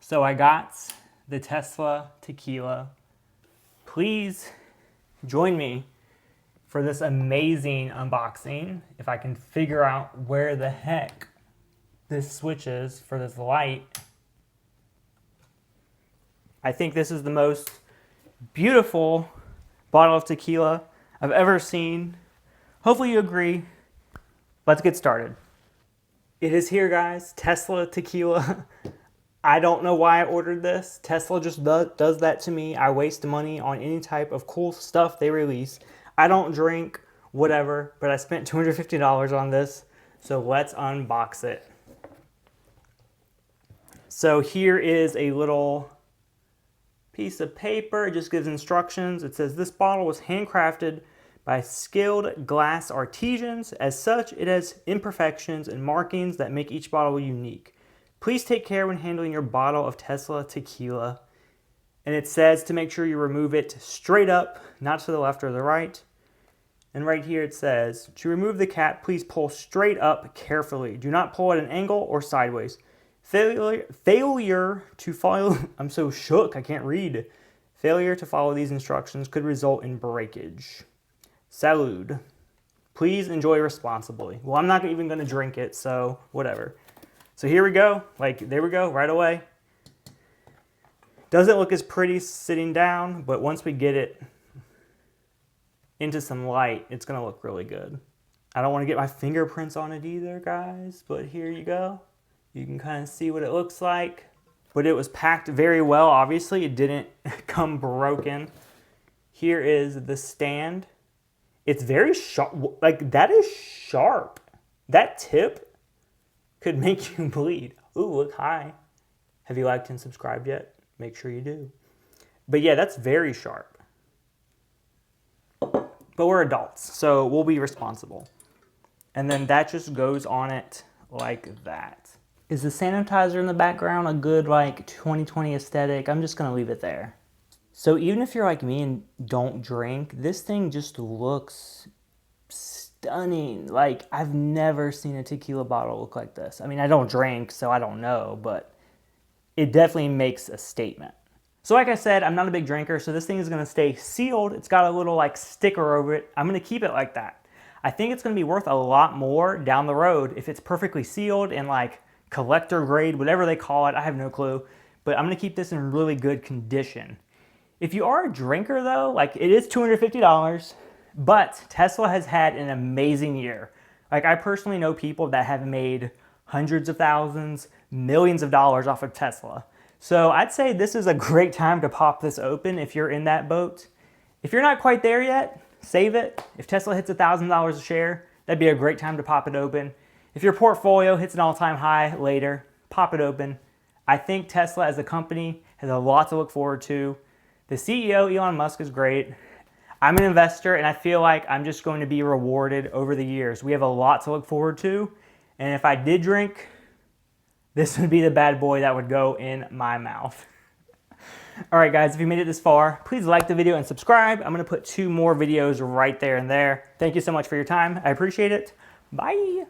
So I got the Tesla Tequila. Please join me for this amazing unboxing. If I can figure out where the heck this switch is for this light. I think this is the most beautiful bottle of tequila I've ever seen. Hopefully you agree. Let's get started. It is here, guys. Tesla Tequila. I don't know why I ordered this. Tesla just does that to me. I waste money on any type of cool stuff they release. I don't drink, whatever, but I spent $250 on this. So let's unbox it. So here is a little piece of paper. It just gives instructions. It says this bottle was handcrafted by skilled glass artisans. As such, it has imperfections and markings that make each bottle unique. Please take care when handling your bottle of Tesla Tequila. And it says to make sure you remove it straight up, not to the left or the right. And right here it says, to remove the cap, please pull straight up carefully. Do not pull at an angle or sideways. Failure to follow, I'm so shook, I can't read. Failure to follow these instructions could result in breakage. Salud. Please enjoy responsibly. Well, I'm not even going to drink it, so whatever. So here we go. There we go, right away. Doesn't look as pretty sitting down, but once we get it into some light, it's going to look really good. I don't want to get my fingerprints on it either, guys, but here you go. You can kind of see what it looks like. But it was packed very well, obviously. It didn't come broken. Here is the stand. It's very sharp. That is sharp. That tip could make you bleed. Ooh, look, hi. Have you liked and subscribed yet? Make sure you do. But yeah, that's very sharp. But we're adults, so we'll be responsible. And then that just goes on it like that. Is the sanitizer in the background a good 2020 aesthetic? I'm just gonna leave it there. So even if you're like me and don't drink, this thing just looks stunning. I've never seen a tequila bottle look like this. I mean, I don't drink, so I don't know, but it definitely makes a statement. So like I said, I'm not a big drinker, so this thing is gonna stay sealed. It's got a little sticker over it. I'm gonna keep it like that. I think it's gonna be worth a lot more down the road if it's perfectly sealed and collector grade, whatever they call it. I have no clue, but I'm gonna keep this in really good condition. If you are a drinker though, it is $250, but Tesla has had an amazing year. I personally know people that have made hundreds of thousands, millions of dollars off of Tesla. So I'd say this is a great time to pop this open if you're in that boat. If you're not quite there yet, save it. If Tesla hits $1,000 a share, that'd be a great time to pop it open. If your portfolio hits an all-time high later, pop it open. I think Tesla as a company has a lot to look forward to. The CEO, Elon Musk, is great. I'm an investor, and I feel like I'm just going to be rewarded over the years. We have a lot to look forward to, and if I did drink, this would be the bad boy that would go in my mouth. All right, guys, if you made it this far, please like the video and subscribe. I'm going to put 2 more videos right there and there. Thank you so much for your time. I appreciate it. Bye.